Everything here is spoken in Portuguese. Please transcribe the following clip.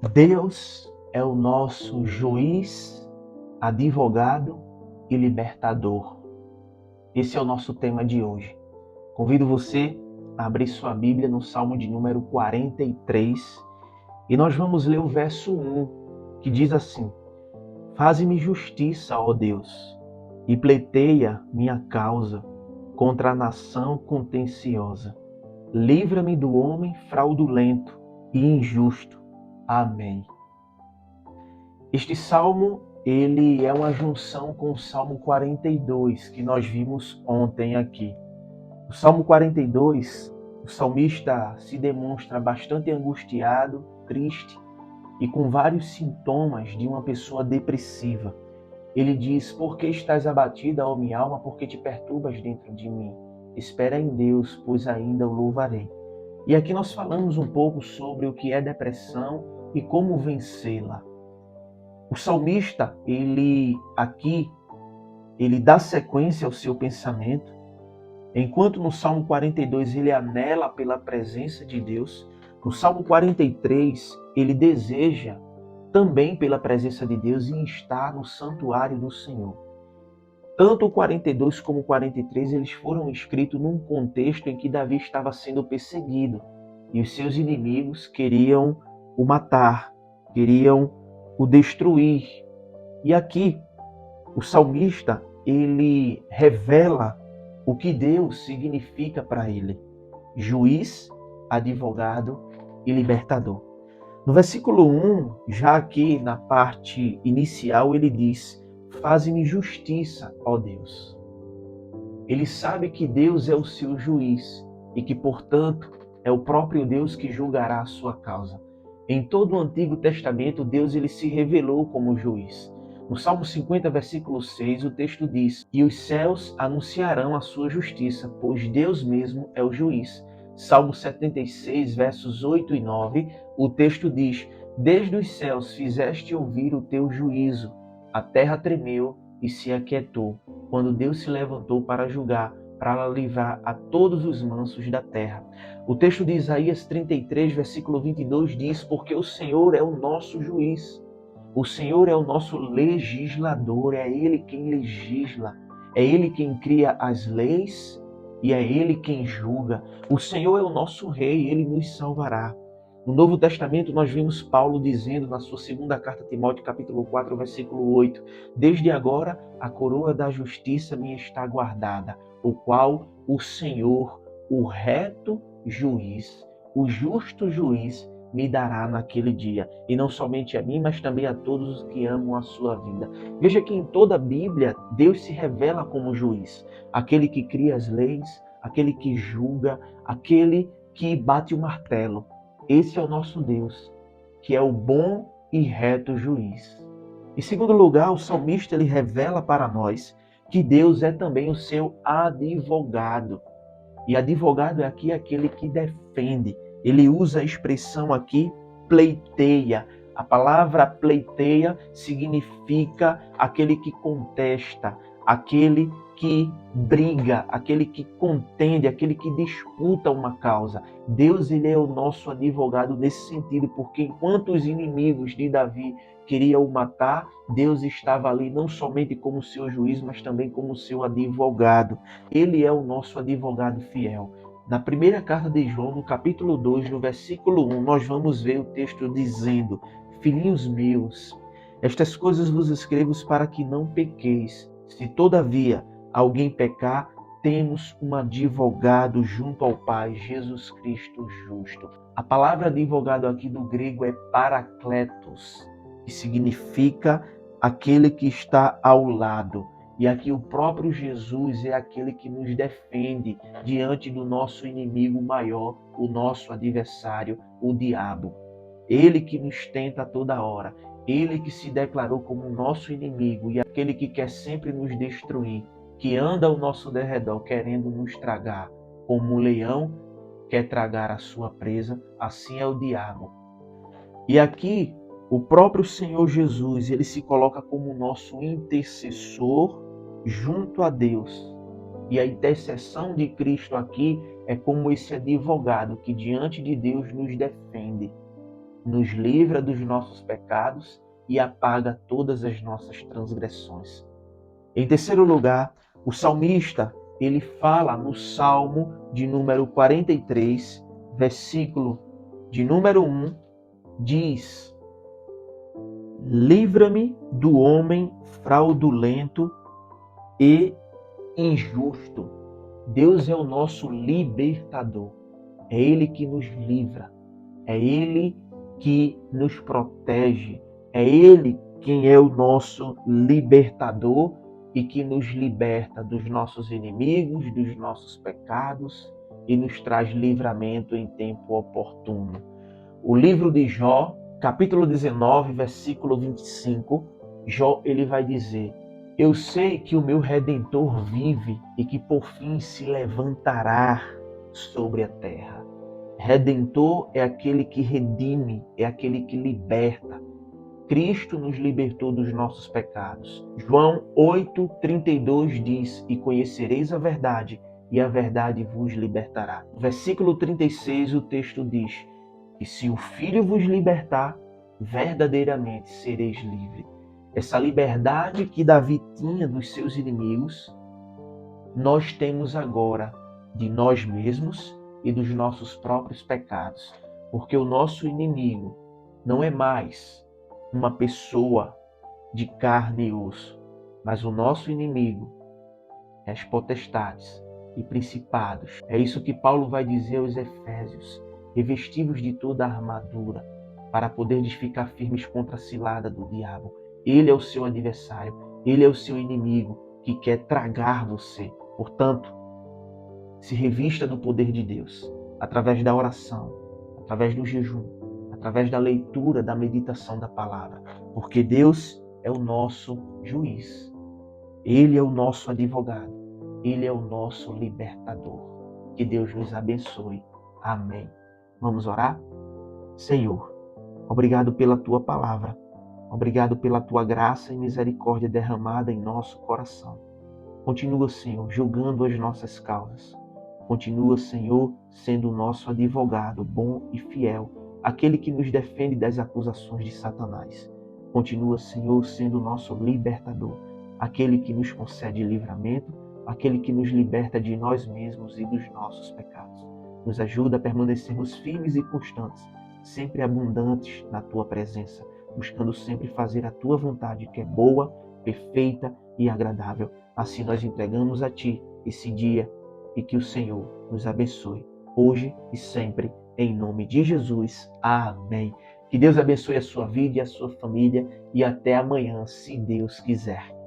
Deus é o nosso juiz, advogado e libertador. Esse é o nosso tema de hoje. Convido você a abrir sua Bíblia no Salmo de número 43 e nós vamos ler o verso 1, que diz assim: Faze-me justiça, ó Deus, e pleiteia minha causa contra a nação contenciosa. Livra-me do homem fraudulento e injusto. Amém. Este salmo, ele é uma junção com o Salmo 42, que nós vimos ontem aqui. O Salmo 42, o salmista se demonstra bastante angustiado, triste e com vários sintomas de uma pessoa depressiva. Ele diz: Por que estás abatida, ó minha alma? Por que te perturbas dentro de mim? Espera em Deus, pois ainda o louvarei. E aqui nós falamos um pouco sobre o que é depressão e como vencê-la. O salmista, ele dá sequência ao seu pensamento, enquanto no Salmo 42 ele anela pela presença de Deus, no Salmo 43 ele deseja também pela presença de Deus e estar no santuário do Senhor. Tanto o 42 como o 43 eles foram escritos num contexto em que Davi estava sendo perseguido e os seus inimigos queriam o matar, queriam o destruir. E aqui o salmista, ele revela o que Deus significa para ele: juiz, advogado e libertador. No versículo 1, já aqui na parte inicial, ele diz: Faze-me justiça, ó Deus. Ele sabe que Deus é o seu juiz e que, portanto, é o próprio Deus que julgará a sua causa. Em todo o Antigo Testamento, Deus ele se revelou como juiz. No Salmo 50, versículo 6, o texto diz: E os céus anunciarão a sua justiça, pois Deus mesmo é o juiz. Salmo 76, versos 8 e 9, o texto diz: Desde os céus fizeste ouvir o teu juízo, a terra tremeu e se aquietou, quando Deus se levantou para julgar, para livrar a todos os mansos da terra. O texto de Isaías 33, versículo 22 diz: Porque o Senhor é o nosso juiz. O Senhor é o nosso legislador, é Ele quem legisla, é Ele quem cria as leis e é Ele quem julga. O Senhor é o nosso rei, Ele nos salvará. No Novo Testamento nós vimos Paulo dizendo na sua segunda carta a Timóteo, capítulo 4, versículo 8, Desde agora a coroa da justiça me está guardada, o qual o Senhor, o reto juiz, o justo juiz, me dará naquele dia, e não somente a mim, mas também a todos os que amam a sua vida. Veja que em toda a Bíblia, Deus se revela como juiz, aquele que cria as leis, aquele que julga, aquele que bate o martelo. Esse é o nosso Deus, que é o bom e reto juiz. Em segundo lugar, o salmista ele revela para nós que Deus é também o seu advogado. E advogado é aqui aquele que defende. Ele usa a expressão aqui, pleiteia. A palavra pleiteia significa aquele que contesta, aquele que briga, aquele que contende, aquele que disputa uma causa. Deus ele é o nosso advogado nesse sentido, porque enquanto os inimigos de Davi queriam o matar, Deus estava ali não somente como seu juiz, mas também como seu advogado. Ele é o nosso advogado fiel. Na primeira carta de João, no capítulo 2, no versículo 1, nós vamos ver o texto dizendo: Filhinhos meus, estas coisas vos escrevo para que não pequeis. Se todavia alguém pecar, temos um advogado junto ao Pai, Jesus Cristo justo. A palavra advogado aqui do grego é parakletos, que significa aquele que está ao lado. E aqui o próprio Jesus é aquele que nos defende diante do nosso inimigo maior, o nosso adversário, o diabo. Ele que nos tenta a toda hora, ele que se declarou como nosso inimigo e aquele que quer sempre nos destruir, que anda ao nosso derredor querendo nos tragar, como um leão quer tragar a sua presa, assim é o diabo. E aqui o próprio Senhor Jesus, ele se coloca como nosso intercessor junto a Deus. E a intercessão de Cristo aqui é como esse advogado que diante de Deus nos defende. nos livra dos nossos pecados e apaga todas as nossas transgressões. Em terceiro lugar, o salmista, ele fala no Salmo de número 43, versículo de número 1, diz: livra-me do homem fraudulento e injusto. Deus é o nosso libertador. É Ele que nos livra. É Ele que nos protege. É Ele quem é o nosso libertador e que nos liberta dos nossos inimigos, dos nossos pecados e nos traz livramento em tempo oportuno. O livro de Jó, capítulo 19, versículo 25, Jó ele vai dizer: eu sei que o meu Redentor vive e que por fim se levantará sobre a terra. Redentor é aquele que redime, é aquele que liberta. Cristo nos libertou dos nossos pecados. João 8,32 diz: e conhecereis a verdade, e a verdade vos libertará. No versículo 36 o texto diz: e se o Filho vos libertar, verdadeiramente sereis livres. Essa liberdade que Davi tinha dos seus inimigos, nós temos agora de nós mesmos e dos nossos próprios pecados. Porque o nosso inimigo não é mais uma pessoa de carne e osso, mas o nosso inimigo é as potestades e principados. É isso que Paulo vai dizer aos Efésios: revestivos de toda a armadura, para poderdes ficar firmes contra a cilada do diabo. Ele é o seu adversário, ele é o seu inimigo que quer tragar você. Portanto, se revista do poder de Deus, através da oração, através do jejum, através da leitura, da meditação da palavra, porque Deus é o nosso juiz, Ele é o nosso advogado, Ele é o nosso libertador. Que Deus nos abençoe. Amém. Vamos orar? Senhor, obrigado pela Tua palavra, obrigado pela Tua graça e misericórdia derramada em nosso coração. Continua, Senhor, julgando as nossas causas. Continua, Senhor, sendo o nosso advogado bom e fiel, aquele que nos defende das acusações de Satanás. Continua, Senhor, sendo o nosso libertador, aquele que nos concede livramento, aquele que nos liberta de nós mesmos e dos nossos pecados. Nos ajuda a permanecermos firmes e constantes, sempre abundantes na Tua presença, buscando sempre fazer a Tua vontade, que é boa, perfeita e agradável. Assim nós entregamos a Ti esse dia e que o Senhor nos abençoe, hoje e sempre, em nome de Jesus. Amém. Que Deus abençoe a sua vida e a sua família e até amanhã, se Deus quiser.